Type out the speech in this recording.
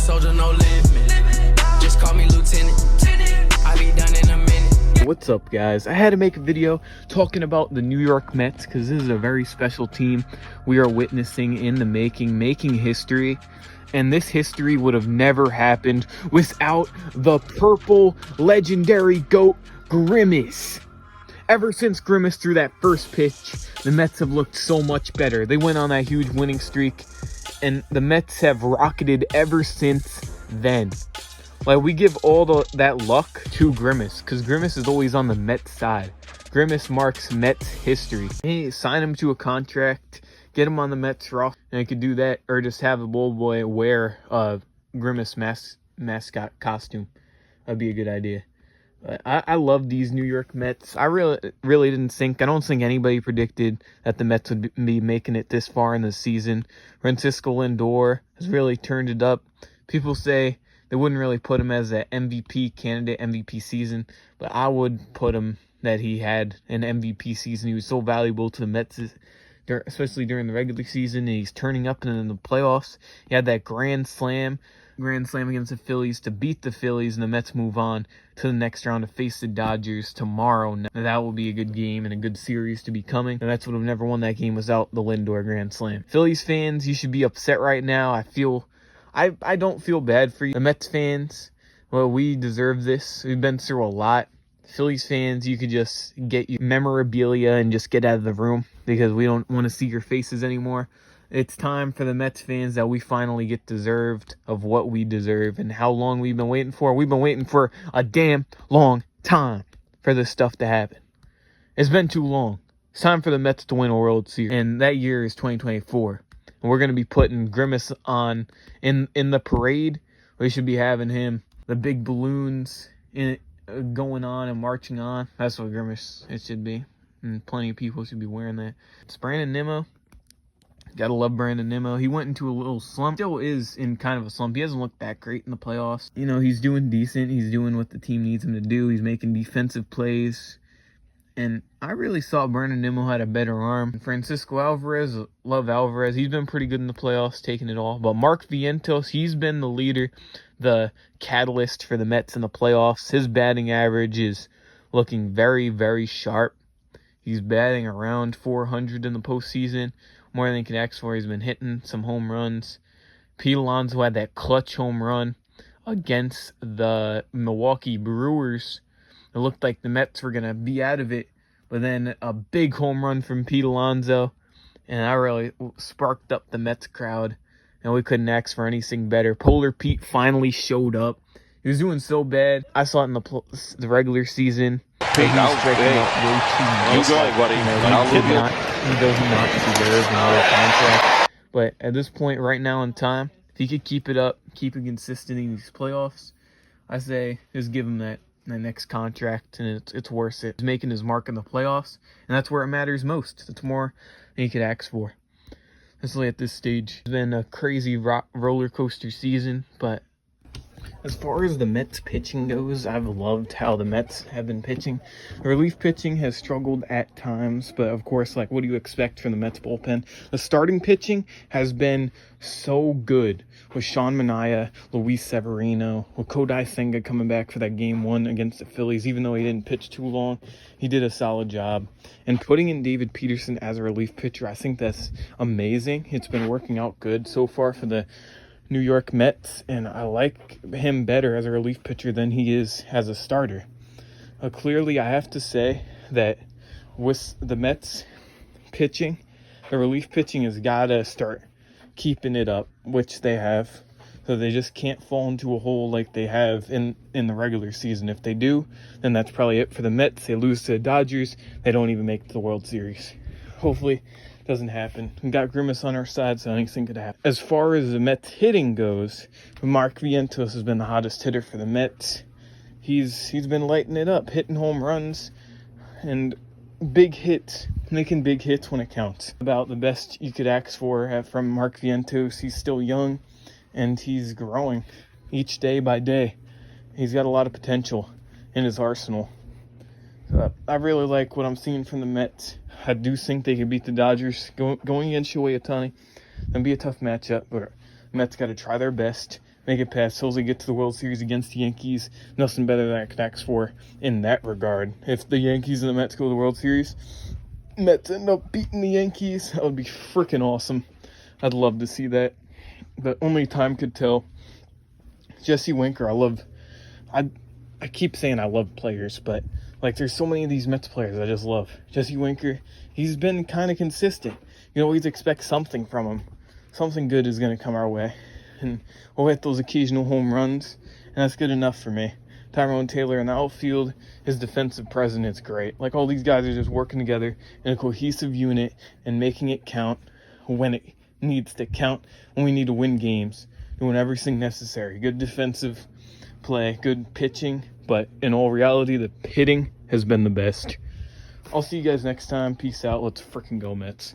soldier, no limit. Just call me lieutenant. I be done in a minute. What's up, guys? I had to make a video talking about the New York Mets because this is a very special team we are witnessing in the making history. And this history would have never happened without the purple legendary GOAT Grimace. Ever since Grimace threw that first pitch, the Mets have looked so much better. They went on that huge winning streak, and the Mets have rocketed ever since then. Like, we give all that luck to Grimace, because Grimace is always on the Mets side. Grimace marks Mets history. Hey, sign him to a contract, get him on the Mets roster, and I could do that, or just have the Bold Boy wear a Grimace mascot costume. That'd be a good idea. But I love these New York Mets. I really didn't think, I don't think anybody predicted that the Mets would be making it this far in the season. Francisco Lindor has really turned it up. People say they wouldn't really put him as an MVP candidate, MVP season, but I would put him that he had an MVP season. He was so valuable to the Mets, especially during the regular season, and he's turning up in the playoffs. He had that grand slam against the Phillies to beat the Phillies, and the Mets move on to the next round to face the Dodgers tomorrow. Now, that will be a good game and a good series to be coming. The Mets would have never won that game without the Lindor grand slam. Phillies fans, you should be upset right now. I don't feel bad for you. The Mets fans, well, we deserve this. We've been through a lot. Phillies fans, you could just get your memorabilia and just get out of the room because we don't want to see your faces anymore. It's time for the Mets fans that we finally get deserved of what we deserve and how long we've been waiting for. We've been waiting for a damn long time for this stuff to happen. It's been too long. It's time for the Mets to win a World Series, and that year is 2024. And we're going to be putting Grimace on in the parade. We should be having him, the big balloons in it, going on and marching on. That's what Grimace it should be. And plenty of people should be wearing that. It's Brandon Nimmo. Gotta love Brandon Nimmo. He went into a little slump. Still is in kind of a slump. He hasn't looked that great in the playoffs. You know, he's doing decent. He's doing what the team needs him to do. He's making defensive plays. And I really thought Brandon Nimmo had a better arm. Francisco Alvarez, love Alvarez. He's been pretty good in the playoffs, taking it all. But Mark Vientos, he's been the leader, the catalyst for the Mets in the playoffs. His batting average is looking very, very sharp. He's batting around 400 in the postseason. More than he can ask for. He's been hitting some home runs. Pete Alonso had that clutch home run against the Milwaukee Brewers. It looked like the Mets were going to be out of it, but then a big home run from Pete Alonso, and that really sparked up the Mets crowd, and we couldn't ask for anything better. Polar Pete finally showed up. He was doing so bad. I saw it in the regular season. Pete, he was striking out way too much. You go, buddy. He does not deserve another contract. But at this point, right now in time, if he could keep it up, keep it consistent in these playoffs, I say just give him that next contract, and it's worth it. He's making his mark in the playoffs, and that's where it matters most. That's more than he could ask for. Especially at this stage. It's been a crazy roller coaster season, but as far as the Mets pitching goes, I've loved how the Mets have been pitching. The relief pitching has struggled at times, but of course, like, what do you expect from the Mets bullpen? The starting pitching has been so good with Sean Manaea, Luis Severino, with Kodai Senga coming back for that game one against the Phillies. Even though he didn't pitch too long, he did a solid job. And putting in David Peterson as a relief pitcher, I think that's amazing. It's been working out good so far for the New York Mets, and I like him better as a relief pitcher than he is as a starter. Clearly, I have to say that with the Mets pitching, the relief pitching has got to start keeping it up, which they have. So they just can't fall into a hole like they have in the regular season. If they do, then that's probably it for the Mets. They lose to the Dodgers. They don't even make the World Series. Hopefully doesn't happen. We got Grimace on our side, so anything could happen. As far as the Mets hitting goes, Mark Vientos has been the hottest hitter for the Mets. He's been lighting it up, hitting home runs and big hits, making big hits when it counts. About the best you could ask for from Mark Vientos. He's still young, and he's growing each day by day. He's got a lot of potential in his arsenal. I really like what I'm seeing from the Mets. I do think they could beat the Dodgers going against Shohei Ohtani. That'd be a tough matchup, but the Mets got to try their best. make it past, hopefully get to the World Series against the Yankees. Nothing better than I could ask for in that regard. If the Yankees and the Mets go to the World Series, Mets end up beating the Yankees, that would be freaking awesome. I'd love to see that. But only time could tell. Jesse Winker, I keep saying I love players, but like there's so many of these Mets players I just love. Jesse Winker, he's been kind of consistent. You always expect something from him. Something good is going to come our way. And we'll hit those occasional home runs, and that's good enough for me. Tyrone Taylor in the outfield, his defensive presence is great. Like all these guys are just working together in a cohesive unit and making it count when it needs to count, when we need to win games, doing everything necessary. Good defensive play, good pitching, but in all reality, the hitting has been the best. I'll see you guys next time. Peace out. Let's freaking go, Mets.